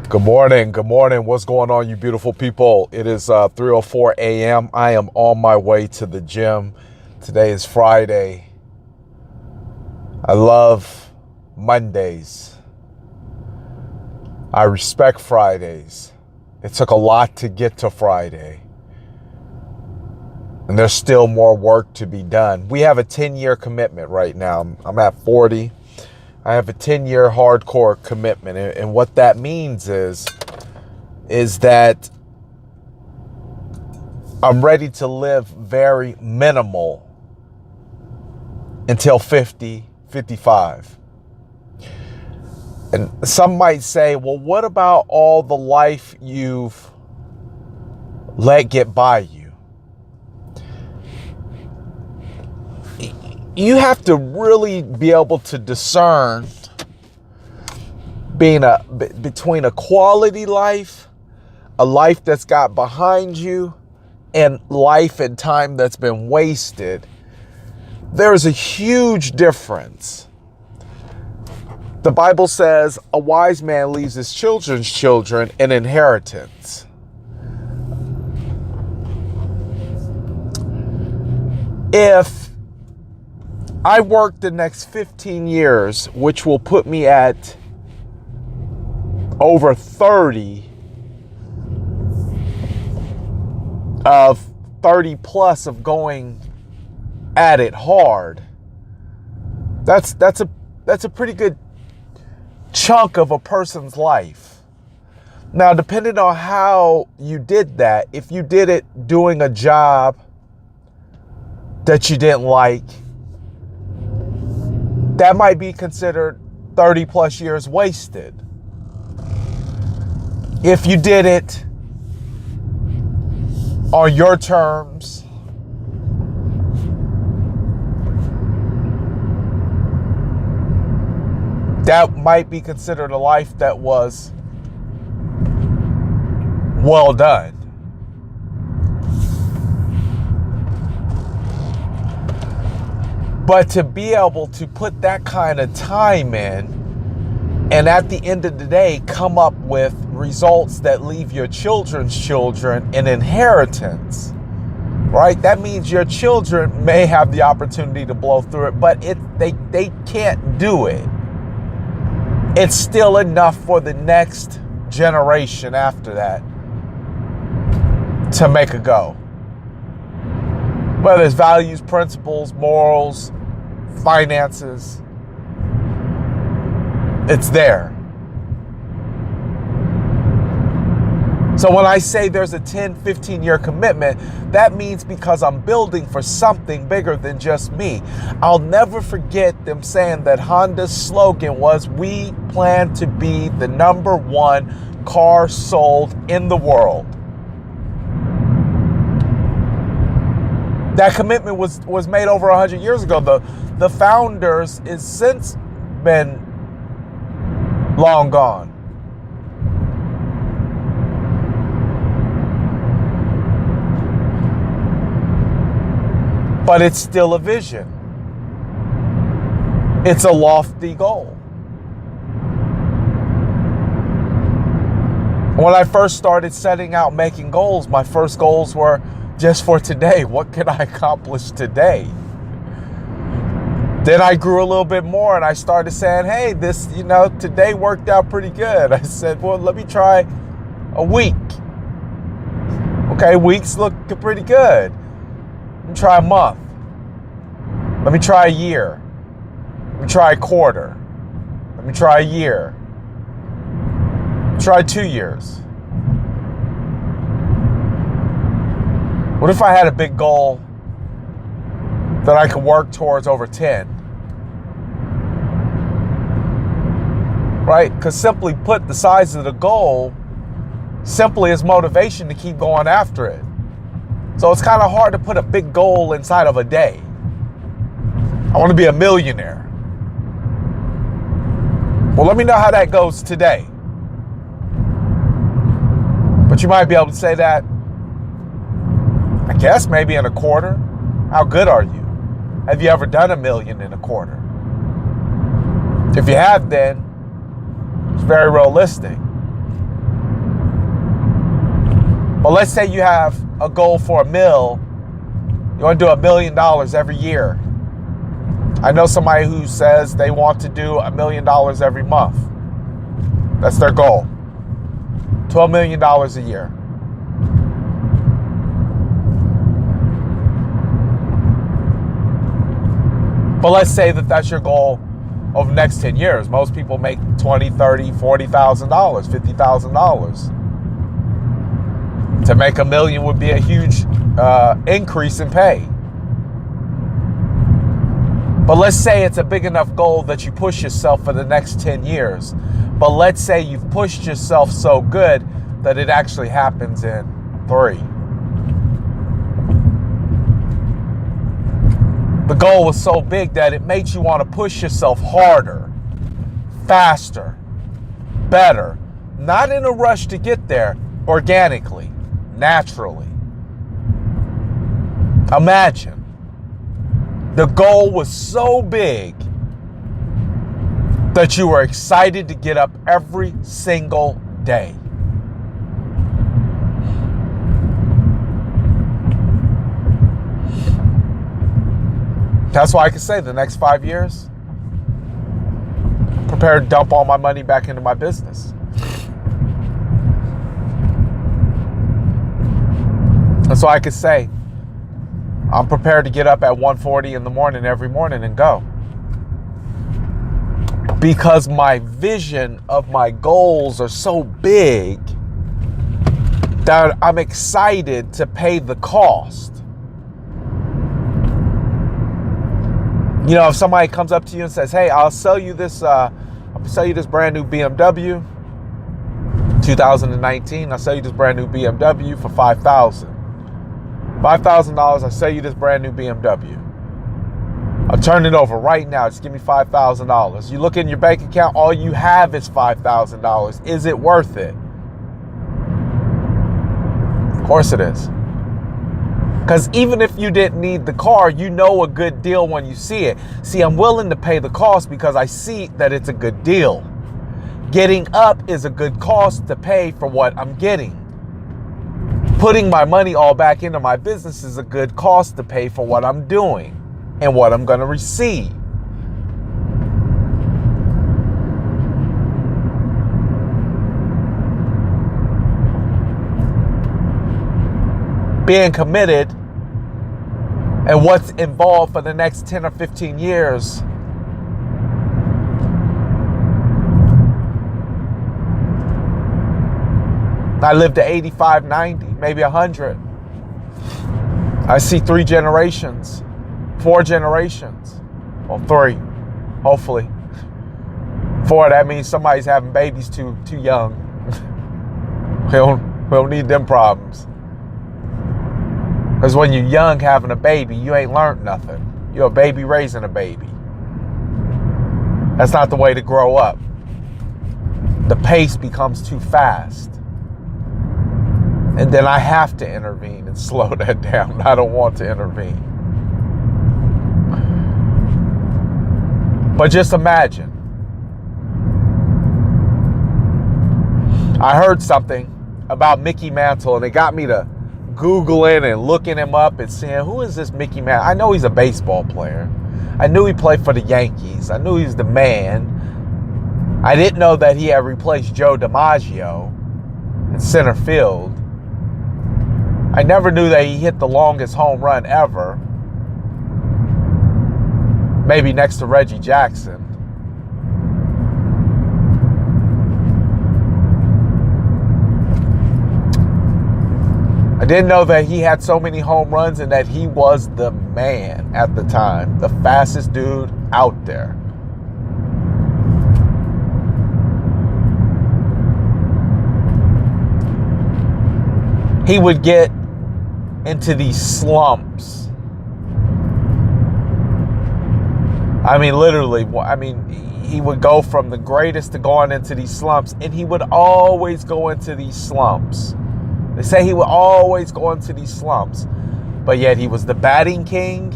Good morning. Good morning. What's going on, you beautiful people? It is 3:04 a.m. I am on my way to the gym. Today is Friday. I love Mondays. I respect Fridays. It took a lot to get to Friday. And there's still more work to be done. We have a 10-year commitment right now. I'm at 40. I have a 10-year hardcore commitment. And what that means is that I'm ready to live very minimal until 50, 55. And some might say, well, what about all the life you've let get by you? You have to really be able to discern between a quality life, a life that's got behind you, and life and time that's been wasted. There's a huge difference. The Bible says a wise man leaves his children's children an inheritance. If I work the next 15 years, which will put me at over 30 of 30 plus of going at it hard. That's a pretty good chunk of a person's life. Now, depending on how you did that, if you did it doing a job that you didn't like, that might be considered 30 plus years wasted. If you did it on your terms, that might be considered a life that was well done. But to be able to put that kind of time in and at the end of the day come up with results that leave your children's children an inheritance, right? That means your children may have the opportunity to blow through it, but they can't do it. It's still enough for the next generation after that to make a go. Whether it's values, principles, morals, finances, it's there. So when I say there's a 10, 15-year commitment, that means because I'm building for something bigger than just me. I'll never forget them saying that Honda's slogan was, "We plan to be the #1 car sold in the world." That commitment was made over 100 years ago. The founders is since been long gone. But it's still a vision. It's a lofty goal. When I first started setting out making goals, my first goals were just for today. What can I accomplish today? Then I grew a little bit more and I started saying, hey, today worked out pretty good. I said, well, let me try a week. Okay, weeks look pretty good. Let me try a month. Let me try a year. Let me try a quarter. Let me try a year. Try 2 years. What if I had a big goal that I could work towards over 10? Right? Because simply put, the size of the goal simply is motivation to keep going after it. So it's kind of hard to put a big goal inside of a day. I want to be a millionaire. Well, let me know how that goes today. But you might be able to say that, I guess, maybe in a quarter. How good are you? Have you ever done $1 million in a quarter? If you have, then it's very realistic. But let's say you have a goal for $1 million. You want to do $1 million every year. I know somebody who says they want to do $1 million every month. That's their goal. $12 million a year. But let's say that that's your goal over the next 10 years. Most people make $20,000, $30,000, $40,000, $50,000. To make $1 million would be a huge increase in pay. But let's say it's a big enough goal that you push yourself for the next 10 years. But let's say you've pushed yourself so good that it actually happens in 3. The goal was so big that it makes you want to push yourself harder, faster, better. Not in a rush to get there, organically, naturally. Imagine. The goal was so big that you were excited to get up every single day. That's why I can say the next 5 years, prepare to dump all my money back into my business. That's why I could say I'm prepared to get up at 1:40 in the morning every morning and go. Because my vision of my goals are so big that I'm excited to pay the cost. You know, if somebody comes up to you and says, "Hey, I'll sell you this brand new BMW, 2019. I'll sell you this brand new BMW for $5,000. $5,000. I'll sell you this brand new BMW. I'll turn it over right now. Just give me $5,000. You look in your bank account, all you have is $5,000. Is it worth it? Of course it is. Because even if you didn't need the car, you know a good deal when you see it. See, I'm willing to pay the cost because I see that it's a good deal. Getting up is a good cost to pay for what I'm getting. Putting my money all back into my business is a good cost to pay for what I'm doing and what I'm going to receive. Being committed and what's involved for the next 10 or 15 years. I lived to 85, 90, maybe 100. I see 3 generations, 4 generations. Well, 3, hopefully. 4, that means somebody's having babies too young. We don't need them problems. Because when you're young having a baby, you ain't learned nothing. You're a baby raising a baby. That's not the way to grow up. The pace becomes too fast. And then I have to intervene and slow that down. I don't want to intervene. But just imagine. I heard something about Mickey Mantle and it got me to Googling and looking him up and saying, who is this Mickey Mantle? I know he's a baseball player. I knew he played for the Yankees. I knew he's the man. I didn't know that he had replaced Joe DiMaggio in center field. I never knew that he hit the longest home run ever. Maybe next to Reggie Jackson. I didn't know that he had so many home runs and that he was the man at the time. The fastest dude out there. He would get into these slumps. I mean, literally, he would go from the greatest to going into these slumps, and he would always go into these slumps. They say he would always go into these slumps, but yet he was the batting king.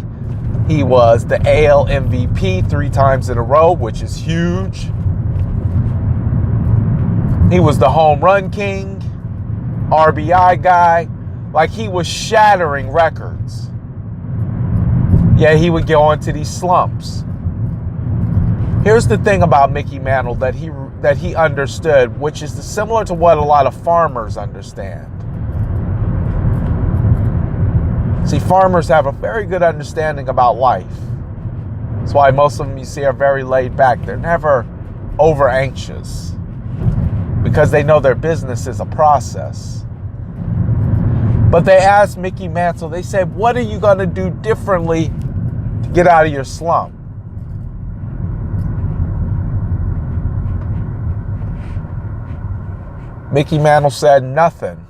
He was the AL MVP 3 times in a row, which is huge. He was the home run king. RBI guy. Like, he was shattering records. Yeah, he would go into these slumps. Here's the thing about Mickey Mantle that he understood, which is similar to what a lot of farmers understand. See, farmers have a very good understanding about life. That's why most of them you see are very laid back. They're never over anxious because they know their business is a process. But they asked Mickey Mantle, they said, what are you going to do differently to get out of your slump? Mickey Mantle said, nothing.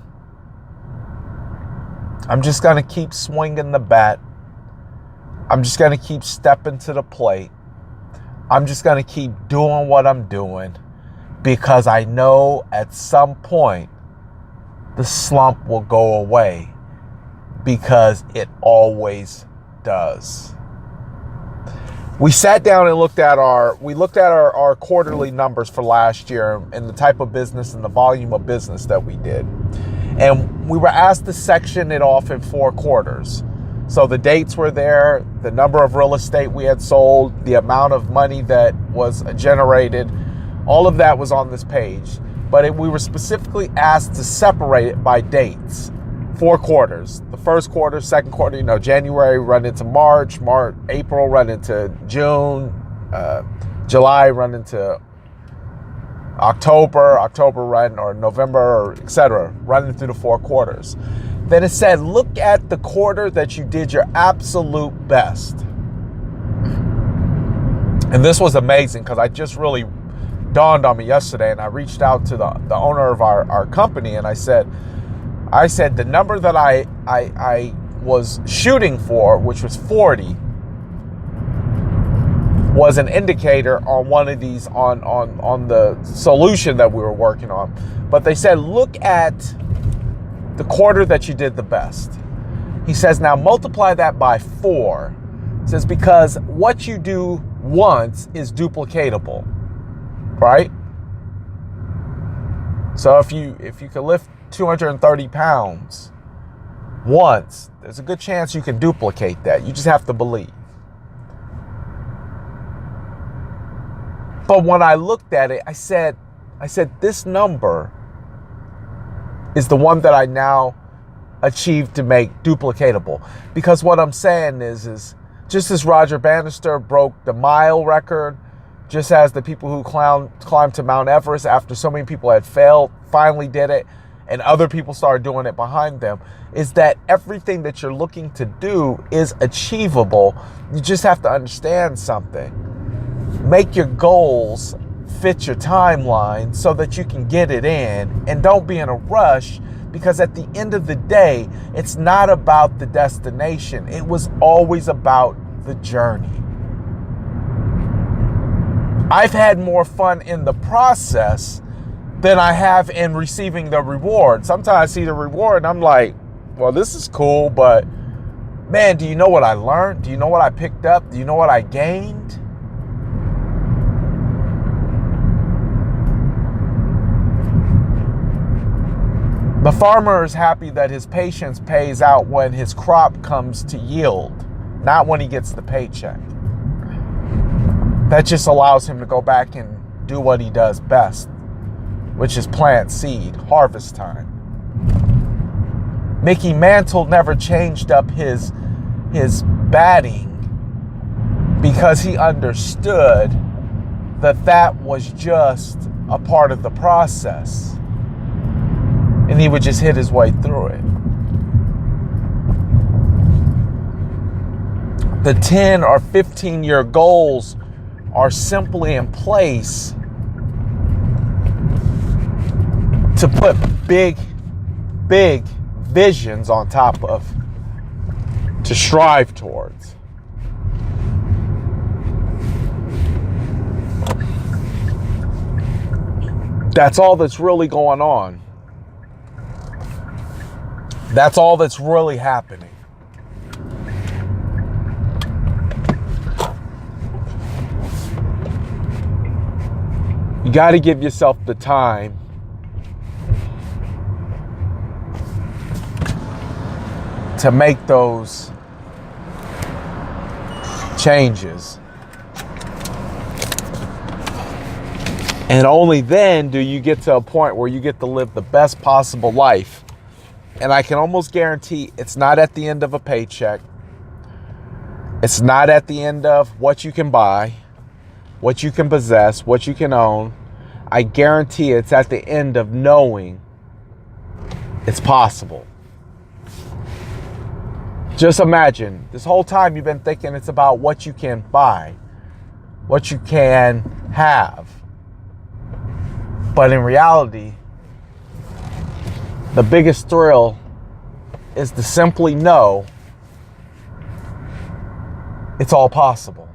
I'm just going to keep swinging the bat. I'm just going to keep stepping to the plate. I'm just going to keep doing what I'm doing because I know at some point the slump will go away because it always does. We sat down and looked at our quarterly numbers for last year and the type of business and the volume of business that we did. And we were asked to section it off in 4 quarters. So the dates were there, the number of real estate we had sold, the amount of money that was generated, all of that was on this page. But we were specifically asked to separate it by dates. 4 quarters. The first quarter, second quarter, January run into March, April run into June, July run into October run, or November, or etc., running through the 4 quarters. Then it said, look at the quarter that you did your absolute best. And this was amazing because I just really dawned on me yesterday, and I reached out to the owner of our company, and I said the number that I was shooting for, which was 40, was an indicator on one of these on the solution that we were working on. But they said, look at the quarter that you did the best. He says, now multiply that by 4. He says, because what you do once is duplicatable, right? So if you can lift 230 pounds once, there's a good chance you can duplicate that. You just have to believe. But when I looked at it, I said, this number is the one that I now achieved to make duplicatable. Because what I'm saying is just as Roger Bannister broke the mile record, just as the people who climbed to Mount Everest after so many people had failed finally did it, and other people started doing it behind them, is that everything that you're looking to do is achievable. You just have to understand something. Make your goals fit your timeline so that you can get it in, and don't be in a rush, because at the end of the day, it's not about the destination. It was always about the journey. I've had more fun in the process than I have in receiving the reward. Sometimes I see the reward and I'm like, well, this is cool, but man, do you know what I learned? Do you know what I picked up? Do you know what I gained? The farmer is happy that his patience pays out when his crop comes to yield, not when he gets the paycheck. That just allows him to go back and do what he does best, which is plant seed, harvest time. Mickey Mantle never changed up his batting because he understood that was just a part of the process, and he would just hit his way through it. The 10 or 15-year goals are simply in place to put big visions on top of, to strive towards. That's all that's really going on. That's all that's really happening. You got to give yourself the time to make those changes. And only then do you get to a point where you get to live the best possible life. And I can almost guarantee it's not at the end of a paycheck. It's not at the end of what you can buy, what you can possess, what you can own. I guarantee it's at the end of knowing it's possible. Just imagine, this whole time you've been thinking it's about what you can buy, what you can have. But in reality, the biggest thrill is to simply know it's all possible.